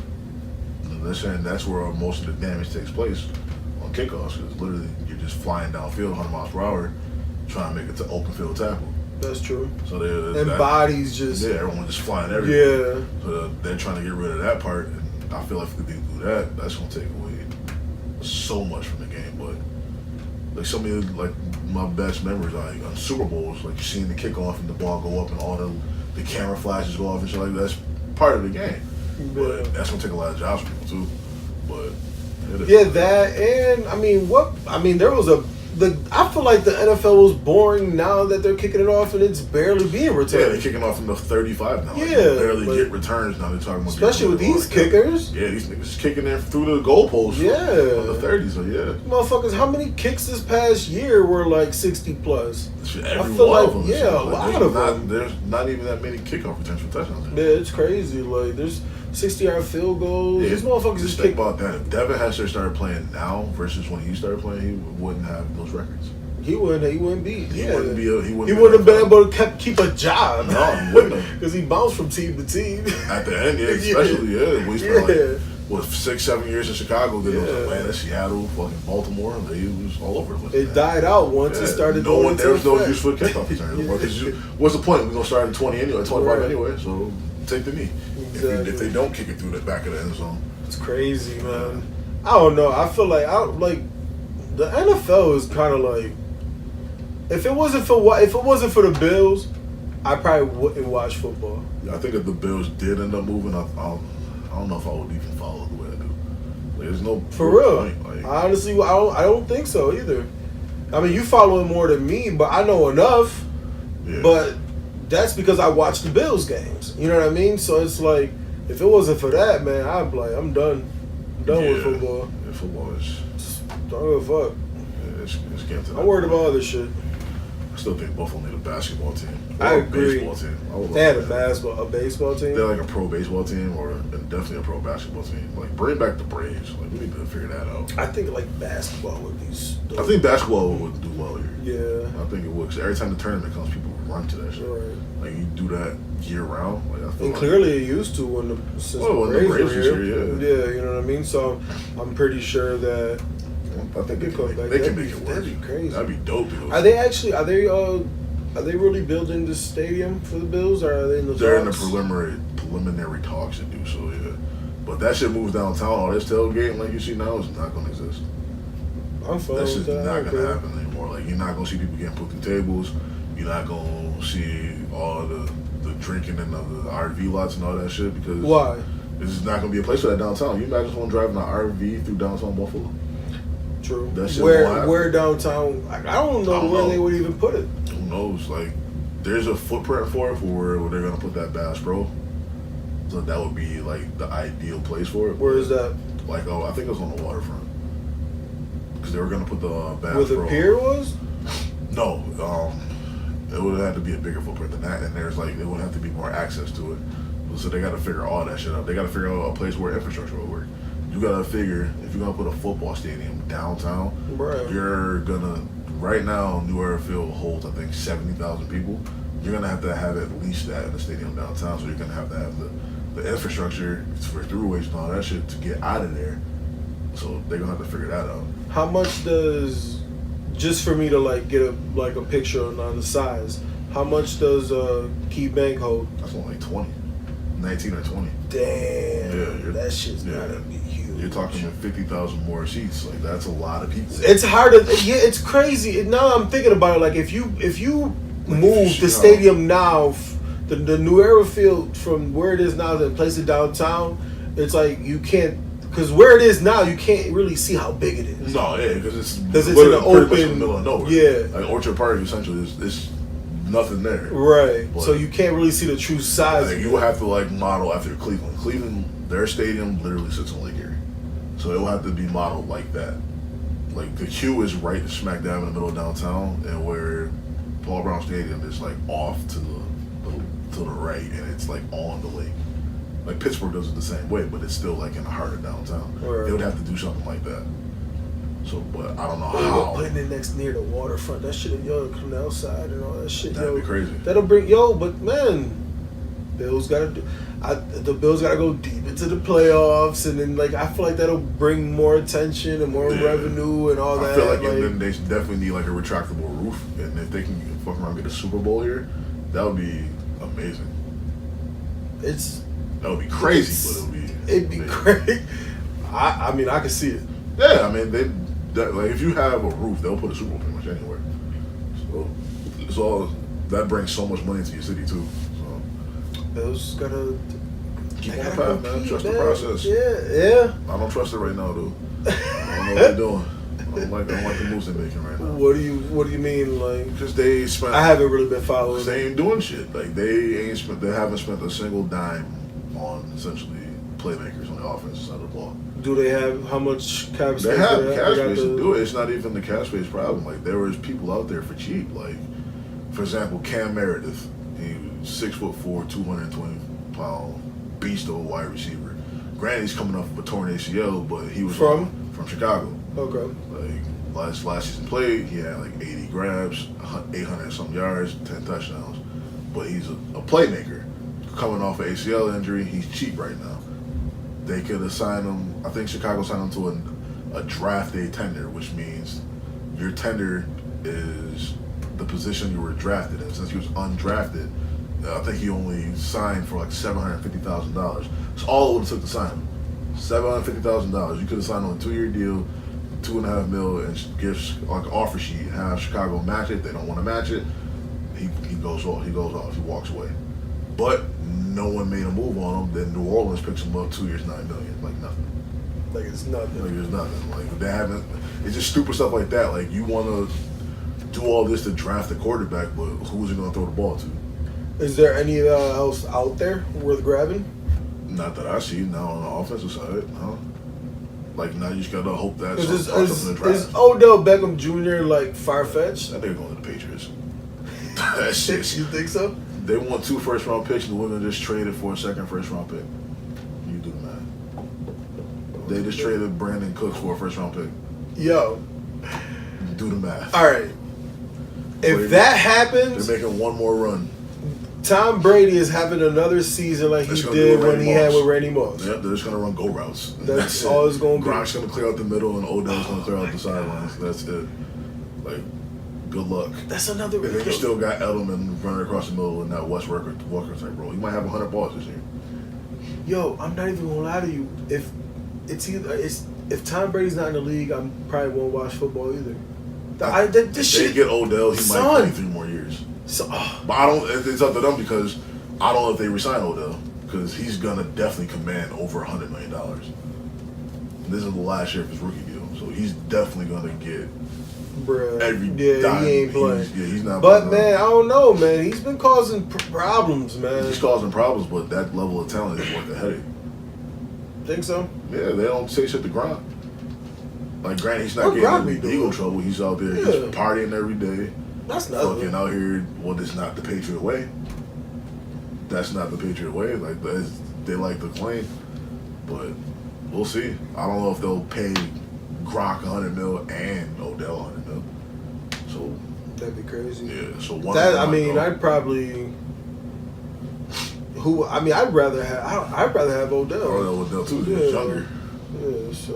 And they're saying that's where most of the damage takes place on kickoffs. Because literally you're just flying downfield 100 miles per hour, trying to make it to open field tackle. That's true. So bodies just everyone just flying everywhere. Yeah. So they're trying to get rid of that part, and I feel like if they do that, that's gonna take away so much from the game. But like some of like my best memories on Super Bowls, like seeing the kickoff and the ball go up and all the camera flashes go off and shit like that. That's part of the game. Yeah. But that's gonna take a lot of jobs from people too. But that and there was I feel like the NFL was boring now that they're kicking it off and it's barely being returned. Yeah, they're kicking off from the 35 now. Yeah, they barely get returns now. They're talking about especially with these kickers. Yeah, these niggas kicking in through the goalposts. Yeah, on the 30s. So yeah, motherfuckers. How many kicks this past year were like 60 plus? I feel like of them. Yeah, a lot of them. There's not even that many kickoff attempts for touchdowns. Yeah, it's crazy. Like there's 60-yard field goals. Yeah, these motherfuckers just think about that. If Devin Hester started playing now versus when he started playing, he wouldn't have those records. He wouldn't be. He wouldn't have been able to keep a job. No, he wouldn't have. Because he bounced from team to team. At the end, yeah, especially, We spent 6-7 years in Chicago, then it was Atlanta, Seattle, fucking Baltimore. He was all over the place. It died out once it started going there was no use for kickoff returns anymore. What's the point? We're going to start at 20 anyway, 25 anyway, so take the knee. Exactly. If they don't kick it through the back of the end zone. It's crazy, man. I don't know. I feel like the NFL is kind of like, if it wasn't for the Bills, I probably wouldn't watch football. Yeah, I think if the Bills did end up moving, I don't know if I would even follow the way I do. Like, there's no for real. Point. Like, honestly, I don't think so either. I mean, you follow it more than me, but I know enough. Yeah. But that's because I watch the Bills games. You know what I mean? So it's like, if it wasn't for that, man, I'd be like, I'm done. I'm done with football. Yeah, football is. Don't give a fuck. Yeah, it's getting to that I'm worried point. about other shit. I still think Buffalo need a basketball team. Or I a agree. baseball team. They had a baseball team. They're like a pro baseball team or definitely a pro basketball team. Like bring back the Braves. Like we need to figure that out. I think like basketball would be. I think basketball would do well here. Yeah. I think it would. 'Cause every time the tournament comes, people run to that shit. Right. Like you do that year round. Like I feel And like, clearly it used to when the Braves Braves was were here, here. Yeah, you know what I mean. So I'm pretty sure that I think they come can back. make it That'd work. be crazy. That'd be dope. To go Are they actually? Are they really building this stadium for the Bills, or are they in the They're in the talks? preliminary talks to do so, yeah. But that shit moves downtown. All this tailgating like you see now is not going to exist. I'm fine That with shit's that. not going to Okay. happen anymore. Like you're not going to see people getting put through tables. You're not going to see all the drinking in the RV lots and all that shit because Why? this is not going to be a place for that downtown. You imagine someone driving an RV through downtown Buffalo? True. That shit won't happen. Where downtown? I don't know where they would even put it. Who knows? Like, there's a footprint for it for where they're gonna put that Bass Pro. So that would be like the ideal place for it. Where is that? Like, I think it was on the waterfront. Because they were gonna put the Bass Where Pro. the pier was? No, it would have to be a bigger footprint than that, and there's like there would have to be more access to it. So they got to figure all that shit out. They got to figure out a place where infrastructure will work. You got to figure if you're gonna put a football stadium downtown, Right. you're gonna right now New Era Field holds I think 70,000 people. You're gonna have to have at least that in the stadium downtown. So you're gonna have to have the infrastructure for throughways and all that shit to get out of there. So they're gonna have to figure that out. How much does, just for me to like get a picture on the size, how much does Key Bank hold? That's only like 20, 19 or 20. Damn, that shit's yeah. gotta be huge. You're talking 50,000 more seats. Like that's a lot of people. It's hard to, yeah, it's crazy. Now I'm thinking about it. Like if you move the stadium now, the New Era Field from where it is now and place it downtown, it's like you can't, because where it is now you can't really see how big it is. No, yeah, because it's in the pretty much open, in the middle of nowhere. Yeah, like Orchard Park essentially is nothing there. Right. But so you can't really see the true size. Like, you will have to like model after Cleveland. Cleveland, their stadium literally sits on Lake Erie, so it will have to be modeled like that. Like the Q is right smack dab in the middle of downtown, and where Paul Brown Stadium is like off to the right, and it's like on the lake. Like Pittsburgh does it the same way, but it's still like in the heart of downtown. Right. They would have to do something like that. So, but I don't know But how. putting it next near the waterfront, that shit, yo, canal side and all that shit, That'd be crazy. That'll bring, but man, Bills gotta do. The Bills gotta go deep into the playoffs, and then like I feel like that'll bring more attention and more revenue and all that. I feel like and then they definitely need like a retractable roof, and if they can fuck around and get a Super Bowl here, that would be amazing. That would be crazy, but it'd be great. I mean, I can see it. Yeah, I mean, like if you have a roof, they'll put a Super Bowl pretty much anywhere. So that brings so much money to your city too. So Bills gotta keep on the path, man. Trust the process. Yeah. I don't trust it right now, dude. I don't know what they're doing. I don't like the moves they're making right now. What do you mean, like? Because they spent. I haven't really been following. They ain't doing shit. Like they haven't spent a single dime on essentially playmakers on the offensive side of the ball. Do they have how much cap space? They have cap space to do it. It's not even the cap space problem. Like there was people out there for cheap. Like for example, Cam Meredith. He was 6'4", 220-pound beast of a wide receiver. Granted, he's coming off of a torn ACL, but he was from Chicago. Okay. Like last season played, he had like 80 grabs, 800 some yards, 10 touchdowns. But he's a playmaker. Coming off an ACL injury, he's cheap right now. They could have signed him. I think Chicago signed him to a draft day tender, which means your tender is the position you were drafted in. Since he was undrafted, I think he only signed for like $750,000. That's all it would have took to sign him. $750,000. You could have signed on a 2-year deal, $2.5 million, and give like an offer sheet and have Chicago match it. They don't want to match it. He goes off. He walks away. But no one made a move on him. Then New Orleans picks him up 2 years, $9 million. Like nothing. Like it's nothing. Like there's nothing. Like they haven't. It's just stupid stuff like that. Like you want to do all this to draft a quarterback, but who's he going to throw the ball to? Is there any else out there worth grabbing? Not that I see now on the offensive side. No. Like now you just gotta hope that is Odell Beckham Jr. like far-fetched? I think they're going to the Patriots. That shit. You think so? They want 2 first-round picks, and the women just traded for a second first-round pick. You do the math. They just traded Brandon Cooks for a first-round pick. Yo. Do the math. All right. If that happens, they're making one more run. Tom Brady is having another season like he did when he had with Randy Moss. Yep, they're just going to run go routes. That's all it's going to be. Gronk's going to clear out the middle, and Odell's going to clear out the sidelines. That's it. Like, good luck. That's another. And then you still got Edelman running across the middle in that Wes Walker type role. He might have 100 balls this year. Yo, I'm not even gonna lie to you. If Tom Brady's not in the league, I probably won't watch football either. If they get Odell, he might play 3 more years. But I don't. It's up to them because I don't know if they resign Odell because he's gonna definitely command over $100 million. This is the last year of his rookie deal, so he's definitely gonna get. Bruh. Every dime. He ain't playing. He's not. But man, I don't know, man. He's been causing problems, man. He's causing problems, but that level of talent is worth the headache. Think so? Yeah, they don't say shit to Gronk. Like, granted, he's not getting in legal trouble. He's out there, he's partying every day. That's not fucking out here. Well, it's not the Patriot way. That's not the Patriot way. Like, they like to claim, but we'll see. I don't know if they'll pay Gronk $100 million and Odell $100 million. So that'd be crazy. Yeah. So one. I'd probably. I'd rather have Odell. Odell too. He's younger. Yeah. So.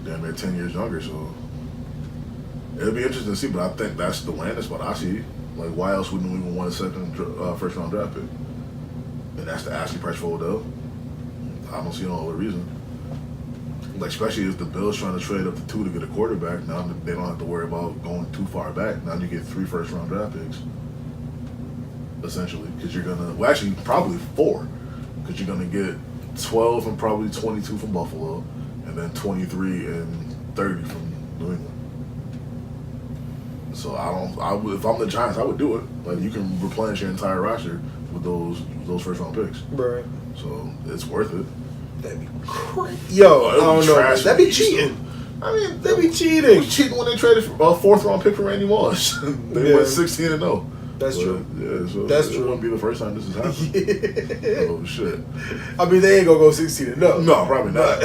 Damn near 10 years younger. So it'll be interesting to see. But I think that's the landing spot I see. Like, why else wouldn't we even want a second first round draft pick? And that's the asking price for Odell. I don't see no other reason. Like, especially if the Bills trying to trade up to 2 to get a quarterback, now they don't have to worry about going too far back. Now you get 3 first-round draft picks, essentially, because you're gonna probably 4, because you're gonna get 12 and probably 22 from Buffalo, and then 23 and 30 from New England. So if I'm the Giants, I would do it. Like, you can replenish your entire roster with those first-round picks. Right. So it's worth it. That'd be crazy. Yo, I don't know. That'd be cheating. I mean, that'd be cheating. It was cheating when they traded for a 4th-round pick for Randy Moss. They went 16-0. That's true. Yeah, so that's it true. Wouldn't be the first time this has happened. Yeah. Oh shit. I mean, they ain't gonna go 16-0. No, probably not.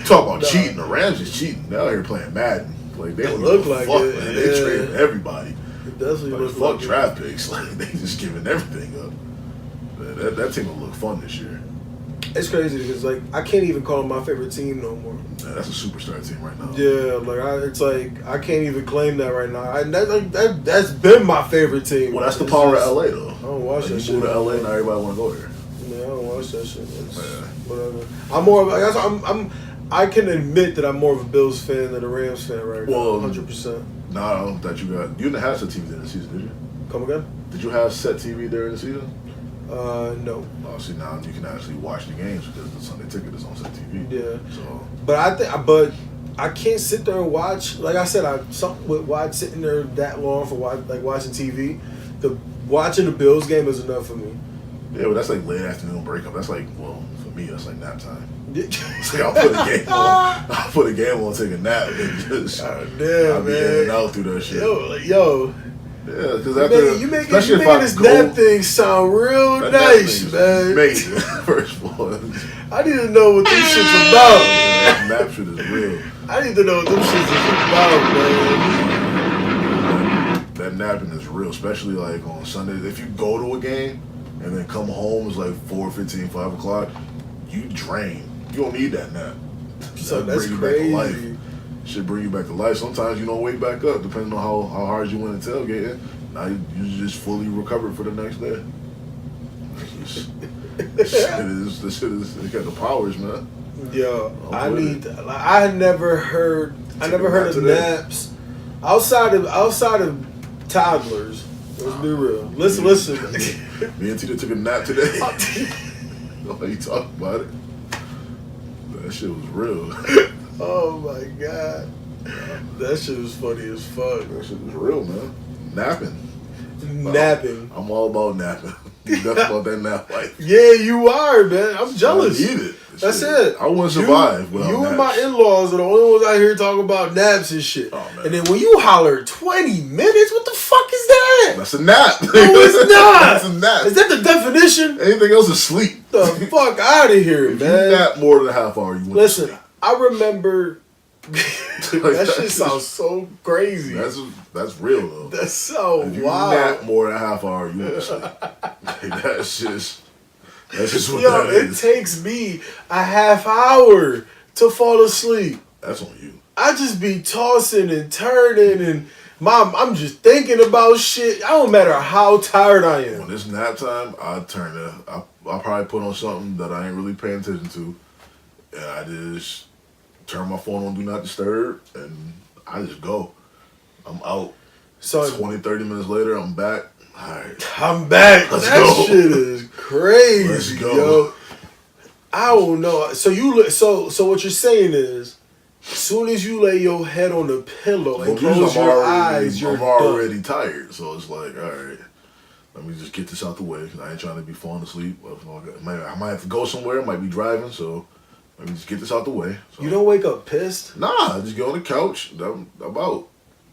Talk about cheating. The Rams is cheating. They're out here playing Madden. Like, they look like fuck, it. Man. They traded everybody. It definitely like, looks fuck like draft picks. Like, they just giving everything up. Man, that team will look fun this year. It's crazy because, like, I can't even call them my favorite team no more. Yeah, that's a superstar team right now. Yeah, like I can't even claim that right now. That's been my favorite team. Well, that's the power of LA though. I don't watch that shit. You move to LA, now everybody want to go there. Yeah, I don't watch that shit. Whatever. I'm more of I can admit that I'm more of a Bills fan than a Rams fan right now. 100%. No, that you didn't have set TV during the season, did you? Come again? Did you have set TV during the season? No. Oh, see, now you can actually watch the games because the Sunday Ticket is on set TV. Yeah. So, but I can't sit there and watch. Like I said, something with sitting there that long for watching TV. Watching the Bills game is enough for me. Yeah, but that's like late afternoon breakup. That's like, well, for me, that's like nap time. So I'll put a game on. I'll put a game on, take a nap, and just damn, I'll be in and out through that shit. Yo. Yeah, because you making this nap thing sound real nice, man. Amazing. First of all, I need to know what this shit's about. That nap shit is real. I need to know what this shit is about, man. That napping is real, especially like on Sundays. If you go to a game and then come home, it's like 4:15, 5 o'clock. You drain. You don't need that nap. So that's crazy. Back to life. Should bring you back to life. Sometimes you don't wake back up, depending on how hard you went to tailgating. Now you just fully recovered for the next day. This shit is it got the powers, man. Yo, I never heard of naps outside of toddlers. Let's be real. Listen. Me and Tita took a nap today. Why you talking about it? That shit was real. Oh my god. That shit was funny as fuck. That shit was real, man. Napping. I'm all about napping. You definitely about that nap life. Yeah, you are, man. I'm jealous. I need it. That's it. I wouldn't survive. You and my in-laws are the only ones out here talking about naps and shit. Oh, man. And then when you holler 20 minutes, what the fuck is that? That's a nap. No, it's not. That's a nap. Is that the definition? Anything else is sleep. The fuck out of here, if man. You nap more than a half hour. You listen. I remember. That shit sounds so crazy. That's real though. That's so if you wild. Nap more than a half hour, you won't sleep. That's just what that is. It takes me a half hour to fall asleep. That's on you. I just be tossing and turning and I'm just thinking about shit. I don't matter how tired I am. When it's nap time, I'll probably put on something that I ain't really paying attention to, and I just turn my phone on Do Not Disturb, and I just go. I'm out. So 20, 30 minutes later, I'm back. All right. I'm back. Let's that go. Shit is crazy. Let's go. Yo. I don't know. So what you're saying is, as soon as you lay your head on the pillow and close your eyes, I'm already tired. So it's like, all right, let me just get this out the way. I ain't trying to be falling asleep. I might have to go somewhere. I might be driving, so let me just get this out the way. So, you don't wake up pissed? Nah, I just get on the couch. I'm out.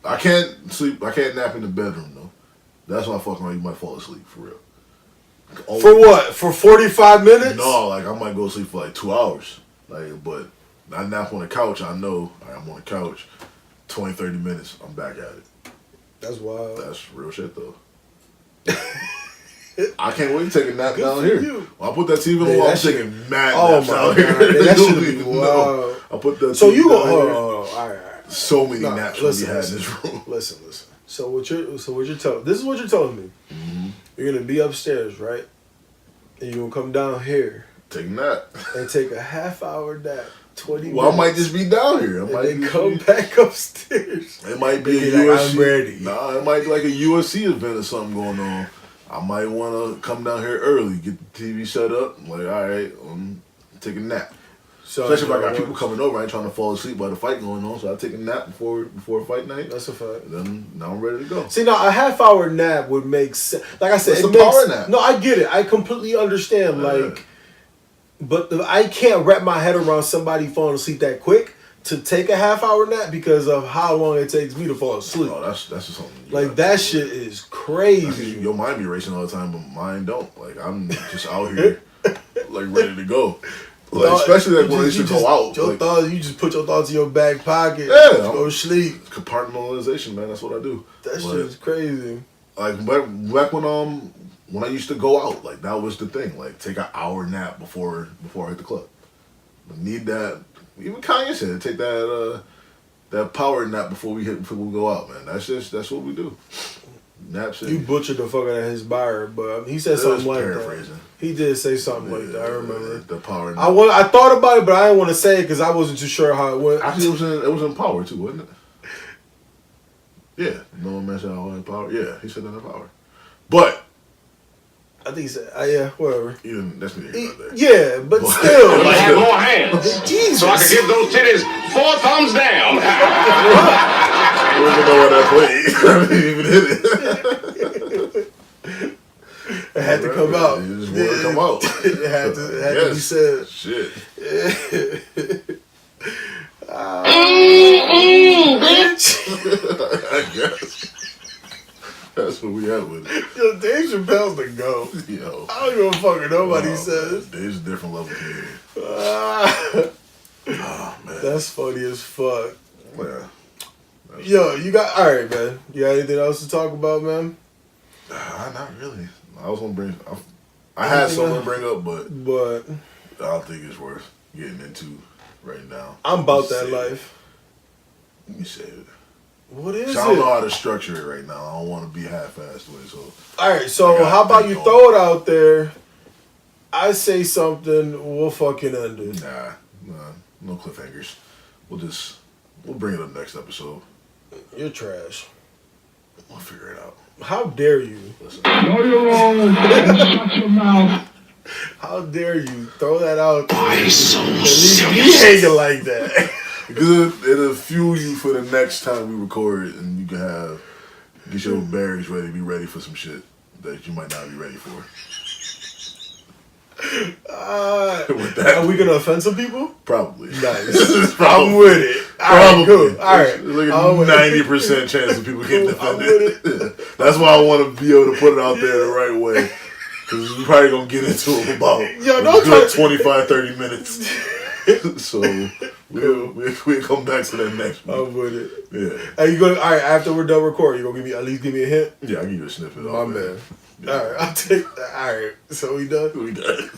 I can't sleep. I can't nap in the bedroom, though. That's why you might fall asleep, for real. For what? For 45 minutes? No, like I might go to sleep for like 2 hours. But I nap on the couch. I know I'm on the couch. 20, 30 minutes, I'm back at it. That's wild. That's real shit, though. I can't wait to take a nap down here. When I put that TV on, I'm taking mad naps out here. That should be wild. I put that. So you go. Hold on. All right. So many naps we had in this room. Listen. So what you're telling? This is what you're telling me. Mm-hmm. You're gonna be upstairs, right? And you're gonna come down here. Take a nap. And take a half-hour nap. 20 minutes. Well, I might just be down here. And then come back upstairs. It might be a UFC. I'm ready. Nah, it might be like a UFC event or something going on. I might want to come down here early, get the TV set up. I'm like, all right, take a nap. So especially if I got people coming over, I ain't trying to fall asleep while the fight going on. So I take a nap before fight night. That's a fact. Then now I'm ready to go. See, now a half-hour nap would make sense. Like I said, it's a power nap. No, I get it. I completely understand. But I can't wrap my head around somebody falling asleep that quick to take a half-hour nap because of how long it takes me to fall asleep. Oh, that's just something. Like that shit is crazy. Your mind be racing all the time, but mine don't. Like I'm just out here, like ready to go. Like, especially like when I used to go out. Your thoughts, you just put your thoughts in your back pocket. Yeah, go sleep. Compartmentalization, man. That's what I do. That shit is crazy. Like back when I used to go out, like that was the thing. Like take an hour nap before I hit the club. I need that. Even Kanye said, take that power nap before we go out, man. That's what we do. Nap shit. You butchered the fuck out of his buyer, but he said something like that. He did say something like that. I remember the power nap. I thought about it, but I didn't want to say it because I wasn't too sure how it went. Actually, it was in Power too, wasn't it? Yeah, no one mentioned all in Power. Yeah, he said that in Power, but. I think he said, yeah, whatever. That's neither here nor there. Yeah, but still. I had more hands. Jesus. So I could give those titties 4 thumbs down. I don't even know where that played. I didn't even hit it. It had to come out. It just wanted to come out. It had to be said. Shit. Bitch. I guess. That's what we have with it. Yo, Dave Chappelle's the GOAT. Yo. I don't give a fuck what nobody says. Dave's a different level comedian. Oh, man. That's funny as fuck. Yeah. Yo, alright, man. You got anything else to talk about, man? Not really. I was gonna bring. I had something to bring up, but I don't think it's worth getting into right now. I'm about that life. Let me save it. What is it? I don't know how to structure it right now. I don't want to be half-assed with it. So. All right. So how about you throw it out there? I say something. We'll fucking end it. Nah, no cliffhangers. We'll bring it up next episode. You're trash. We'll figure it out. How dare you? Listen. No, you're wrong. Shut your mouth. How dare you throw that out there? Why so serious? Be hanging like that. Because it'll fuel you for the next time we record it, and you can get your bearings ready, be ready for some shit that you might not be ready for. With that, are we gonna offend some people? Probably. Nice. I'm with it. Probably. Cool. All right. Like a 90% chance of people getting offended. That's why I want to be able to put it out there the right way. Because we're probably going to get into it about a good 25, 30 minutes. So we'll come back to that next week. I'm with it. Yeah. Hey, you gonna, all right, after we're done recording, you going to at least give me a hint? Yeah, I'll give you a snippet. My man. Yeah. All right, I'll take that. All right. So we done? We done.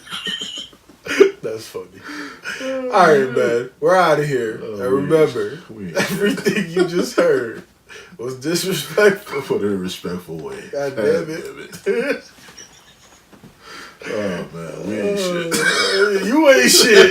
That's funny. All right, man. We're out of here. And remember, everything you just heard was disrespectful. Put it in a respectful way. God damn it. Oh, man. We ain't shit. You ain't shit.